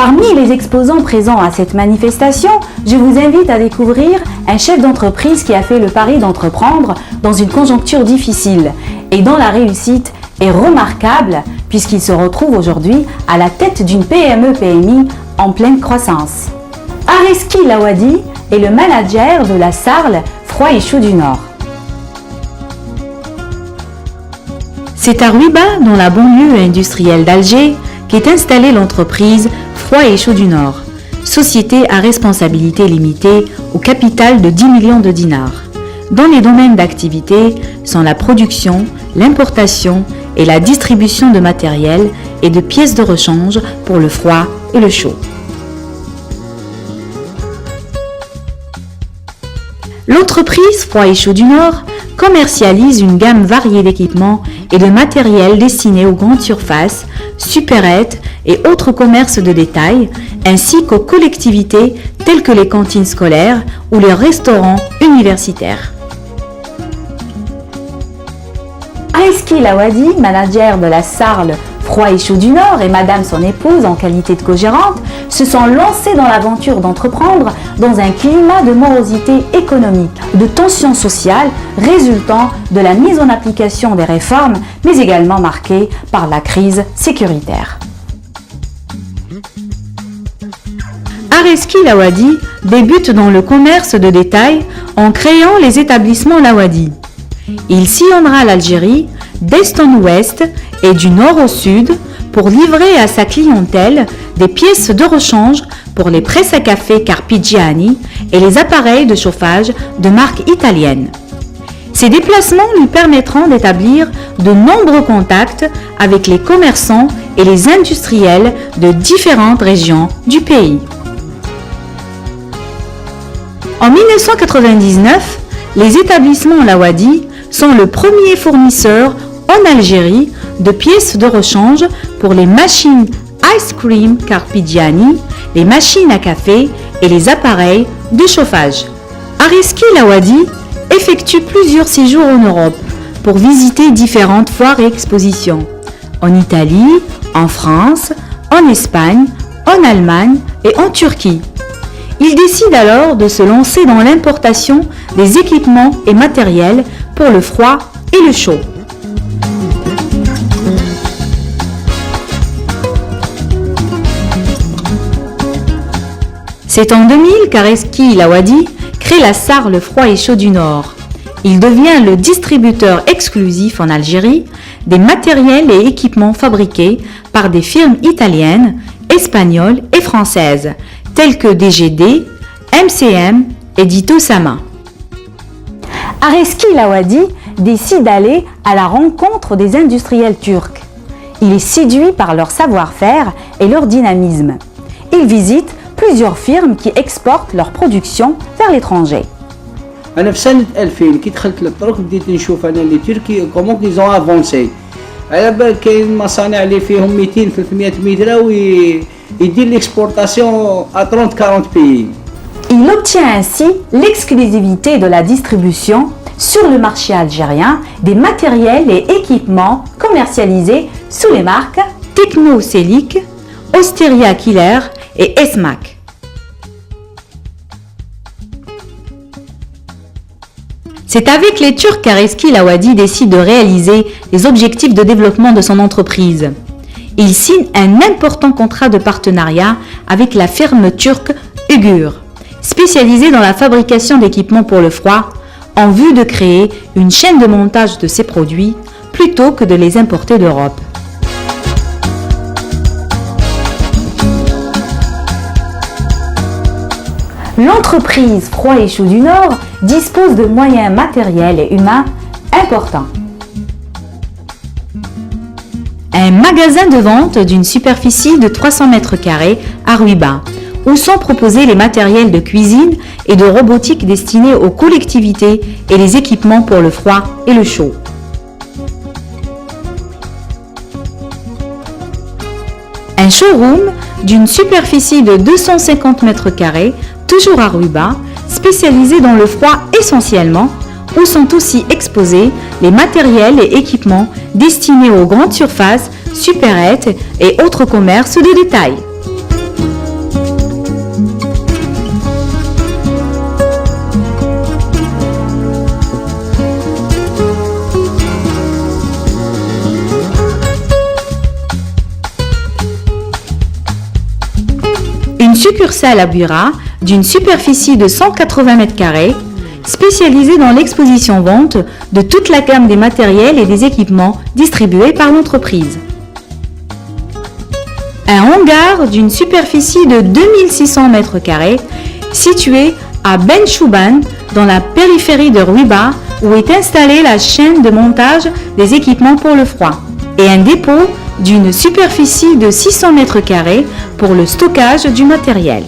Parmi les exposants présents à cette manifestation, je vous invite à découvrir un chef d'entreprise qui a fait le pari d'entreprendre dans une conjoncture difficile et dont la réussite est remarquable puisqu'il se retrouve aujourd'hui à la tête d'une PME-PMI en pleine croissance. Areski Lawadi est le manager de la Sarl Froid et Chaud du Nord. C'est à Ruiba, dans la banlieue industrielle d'Alger, qu'est installée l'entreprise Froid et Chaud du Nord, société à responsabilité limitée au capital de 10 millions de dinars, dont les domaines d'activité sont la production, l'importation et la distribution de matériel et de pièces de rechange pour le froid et le chaud. L'entreprise Froid et Chaud du Nord commercialise une gamme variée d'équipements et de matériel destinés aux grandes surfaces, supérettes et autres commerces de détail, ainsi qu'aux collectivités telles que les cantines scolaires ou les restaurants universitaires. Areski Lawadi, manager de la Sarl Froid et Chaud du Nord, et madame son épouse en qualité de co-gérante, se sont lancés dans l'aventure d'entreprendre dans un climat de morosité économique, de tensions sociales résultant de la mise en application des réformes, mais également marquée par la crise sécuritaire. Areski Lawadi débute dans le commerce de détail en créant les établissements Lawadi. Il sillonnera l'Algérie d'est en ouest et du nord au sud pour livrer à sa clientèle des pièces de rechange pour les presses à café Carpigiani et les appareils de chauffage de marque italienne. Ces déplacements lui permettront d'établir de nombreux contacts avec les commerçants et les industriels de différentes régions du pays. En 1999, les établissements Lawadi sont le premier fournisseur en Algérie de pièces de rechange pour les machines Ice Cream Carpigiani, les machines à café et les appareils de chauffage. Areski Lawadi effectue plusieurs séjours en Europe pour visiter différentes foires et expositions, en Italie, en France, en Espagne, en Allemagne et en Turquie. Il décide alors de se lancer dans l'importation des équipements et matériels pour le froid et le chaud. C'est en 2000 qu'Areski Lawadi crée la Sarl Froid et Chaud du Nord. Il devient le distributeur exclusif en Algérie des matériels et équipements fabriqués par des firmes italiennes, espagnoles et françaises, telles que DGD, MCM et Dito Sama. Areski Lawadi décide d'aller à la rencontre des industriels turcs. Il est séduit par leur savoir-faire et leur dynamisme. Il visite plusieurs firmes qui exportent leur production vers l'étranger. انا في سنه 2000 كي دخلت للطرق بديت نشوف انا اللي تركي كومون ils ont avancé. على بالك كاين مصانع اللي فيهم 200 300 متر ويدير l'exportation à 30-40 pays. Il obtient ainsi l'exclusivité de la distribution sur le marché algérien des matériels et équipements commercialisés sous les marques Techno Selic, Osteria Killer et Esmac. C'est avec les Turcs qu'Areski Lawadi décide de réaliser les objectifs de développement de son entreprise. Il signe un important contrat de partenariat avec la firme turque Ugur, spécialisée dans la fabrication d'équipements pour le froid, en vue de créer une chaîne de montage de ces produits plutôt que de les importer d'Europe. L'entreprise Froid et Chaud du Nord dispose de moyens matériels et humains importants. Un magasin de vente d'une superficie de 300 mètres carrés à Ruiba, où sont proposés les matériels de cuisine et de robotique destinés aux collectivités et les équipements pour le froid et le chaud. Un showroom d'une superficie de 250 mètres carrés, toujours à Ruiba, spécialisé dans le froid essentiellement, où sont aussi exposés les matériels et équipements destinés aux grandes surfaces, supérettes et autres commerces de détail. une succursale à Buira d'une superficie de 180 m², spécialisée dans l'exposition-vente de toute la gamme des matériels et des équipements distribués par l'entreprise. Un hangar d'une superficie de 2600 m², situé à Ben Chouban, dans la périphérie de Ruiba, où est installée la chaîne de montage des équipements pour le froid, et un dépôt d'une superficie de 600 m² pour le stockage du matériel.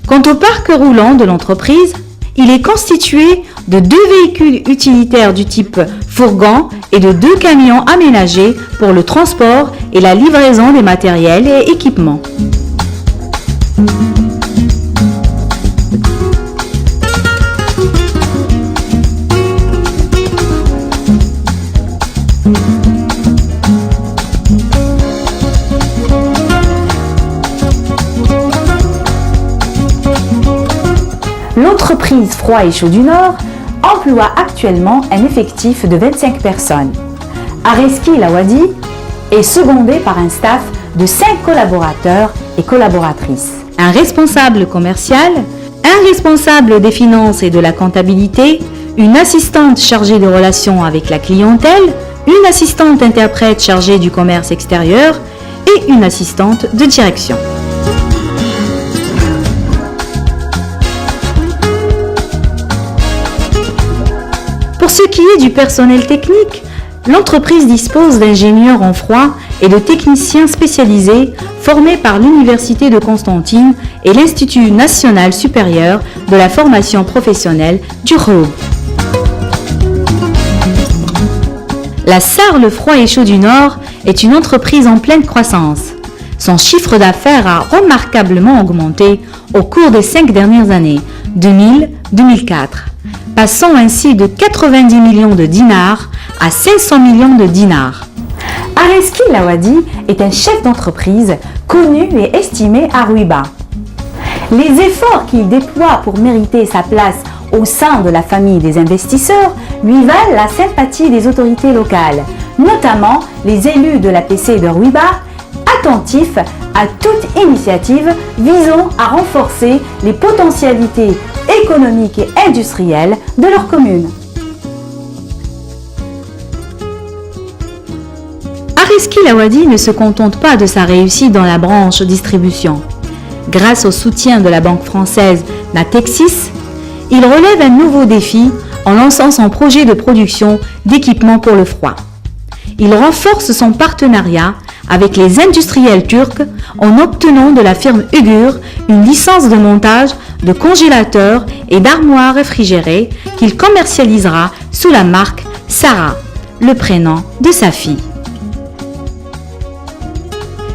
Quant au parc roulant de l'entreprise, il est constitué de 2 véhicules utilitaires du type fourgon et de 2 camions aménagés pour le transport et la livraison des matériels et équipements. L'entreprise Froid et Chaud du Nord emploie actuellement un effectif de 25 personnes. Areski Lawadi est secondé par un staff de 5 collaborateurs et collaboratrices. Un responsable commercial, un responsable des finances et de la comptabilité, une assistante chargée des relations avec la clientèle, une assistante interprète chargée du commerce extérieur et une assistante de direction. Pour ce qui est du personnel technique, l'entreprise dispose d'ingénieurs en froid et de techniciens spécialisés formés par l'Université de Constantine et l'Institut national supérieur de la formation professionnelle du Rhône. La Sarle Froid et Chaud du Nord est une entreprise en pleine croissance. Son chiffre d'affaires a remarquablement augmenté au cours des 5 dernières années, 2000-2004. Passant ainsi de 90 millions de dinars à 500 millions de dinars. Areski Lawadi est un chef d'entreprise connu et estimé à Ruiba. Les efforts qu'il déploie pour mériter sa place au sein de la famille des investisseurs lui valent la sympathie des autorités locales, notamment les élus de la PC de Ruiba, attentifs à toute initiative visant à renforcer les potentialités économiques et industrielles de leur commune. Areski Lawadi ne se contente pas de sa réussite dans la branche distribution. Grâce au soutien de la banque française Natexis, il relève un nouveau défi en lançant son projet de production d'équipements pour le froid. Il renforce son partenariat avec les industriels turcs en obtenant de la firme Ugur une licence de montage de congélateurs et d'armoires réfrigérées qu'il commercialisera sous la marque Sarah, le prénom de sa fille.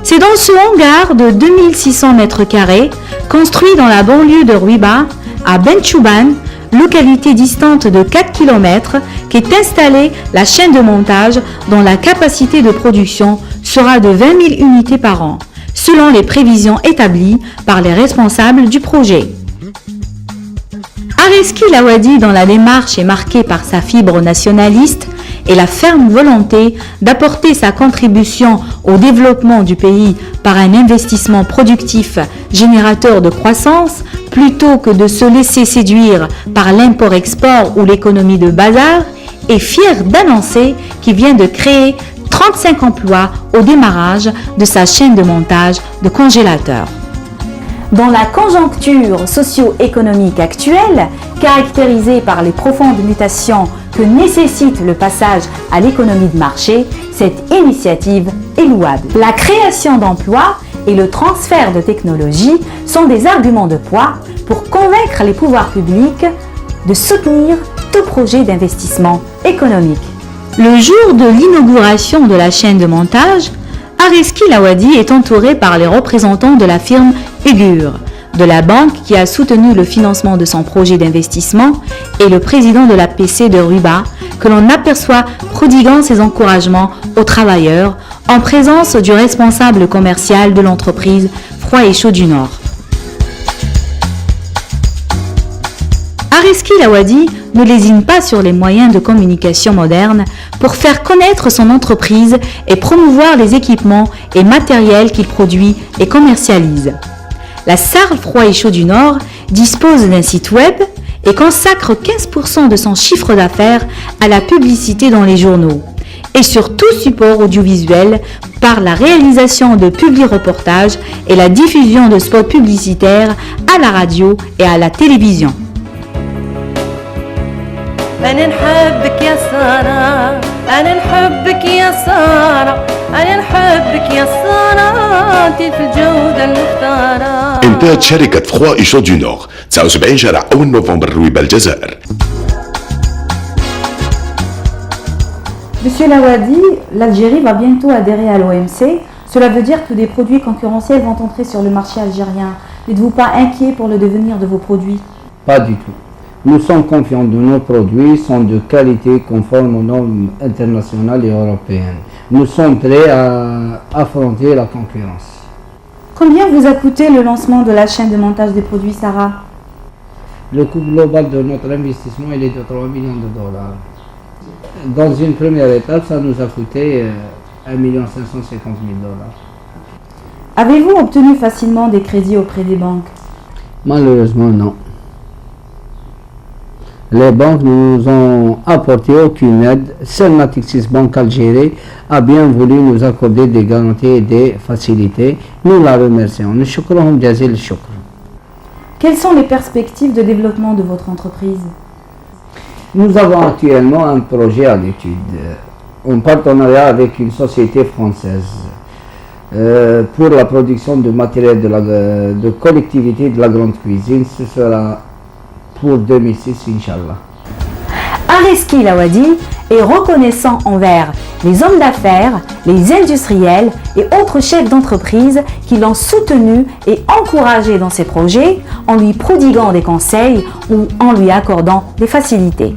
C'est dans ce hangar de 2600 m², construit dans la banlieue de Ruiba, à Ben Chouban, localité distante de 4 km, qu'est installée la chaîne de montage dont la capacité de production sera de 20 000 unités par an, selon les prévisions établies par les responsables du projet. Areski Lawadi, dans la démarche, est marqué par sa fibre nationaliste et la ferme volonté d'apporter sa contribution au développement du pays par un investissement productif générateur de croissance, plutôt que de se laisser séduire par l'import-export ou l'économie de bazar, est fier d'annoncer qu'il vient de créer 35 emplois au démarrage de sa chaîne de montage de congélateurs. Dans la conjoncture socio-économique actuelle, caractérisée par les profondes mutations que nécessite le passage à l'économie de marché, cette initiative est louable. La création d'emplois et le transfert de technologies sont des arguments de poids pour convaincre les pouvoirs publics de soutenir tout projet d'investissement économique. Le jour de l'inauguration de la chaîne de montage, Areski Lawadi est entouré par les représentants de la firme Ugur, de la banque qui a soutenu le financement de son projet d'investissement, et le président de la PC de Ruiba, que l'on aperçoit prodiguant ses encouragements aux travailleurs en présence du responsable commercial de l'entreprise Froid et Chaud du Nord. Areski Lawadi ne lésine pas sur les moyens de communication modernes pour faire connaître son entreprise et promouvoir les équipements et matériels qu'il produit et commercialise. La Sarl Froid et Chaud du Nord dispose d'un site web et consacre 15% de son chiffre d'affaires à la publicité dans les journaux et sur tout support audiovisuel par la réalisation de publi-reportages et la diffusion de spots publicitaires à la radio et à la télévision. أنا نحبك يا سارة أنا نحبك يا سارة أنا نحبك يا سارة أنت في الجودة المختارة. انتاج شركة فخوا إيشو دو نور 79 شارع أول نوفمبر رويبة الجزائر. Monsieur Lawadi, l'Algérie va bientôt adhérer à l'OMC. Cela veut dire que des produits concurrentiels vont entrer sur le marché algérien. N'êtes-vous pas inquiet pour le devenir de vos produits? Pas du tout. Nous sommes confiants que nos produits sont de qualité conforme aux normes internationales et européennes. Nous sommes prêts à affronter la concurrence. Combien vous a coûté le lancement de la chaîne de montage des produits Sarah? Le coût global de notre investissement il est de 3 millions de dollars. Dans une première étape, ça nous a coûté 1 550 000 dollars. Avez-vous obtenu facilement des crédits auprès des banques? Malheureusement, non. Les banques ne nous ont apporté aucune aide. Seule Natixis Banque Algérie a bien voulu nous accorder des garanties et des facilités. Nous la remercions. Quelles sont les perspectives de développement de votre entreprise? Nous avons actuellement un projet à l'étude en partenariat avec une société française pour la production de matériel de collectivité de la grande cuisine. Ce sera pour 2006, Inch'Allah. Areski Lawadi est reconnaissant envers les hommes d'affaires, les industriels et autres chefs d'entreprise qui l'ont soutenu et encouragé dans ses projets en lui prodiguant des conseils ou en lui accordant des facilités.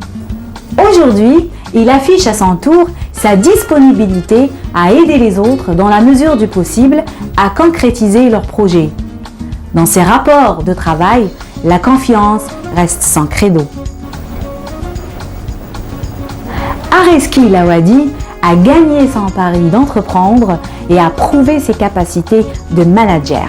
Aujourd'hui, il affiche à son tour sa disponibilité à aider les autres dans la mesure du possible à concrétiser leurs projets. Dans ses rapports de travail, la confiance reste son credo. Areski Lawadi a gagné son pari d'entreprendre et a prouvé ses capacités de manager.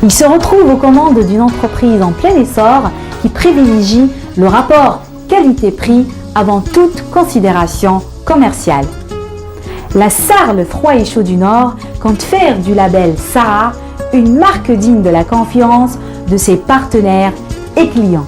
Il se retrouve aux commandes d'une entreprise en plein essor qui privilégie le rapport qualité-prix avant toute considération commerciale. La Sarl Froid et Chaud du Nord compte faire du label Sarah une marque digne de la confiance de ses partenaires et clients.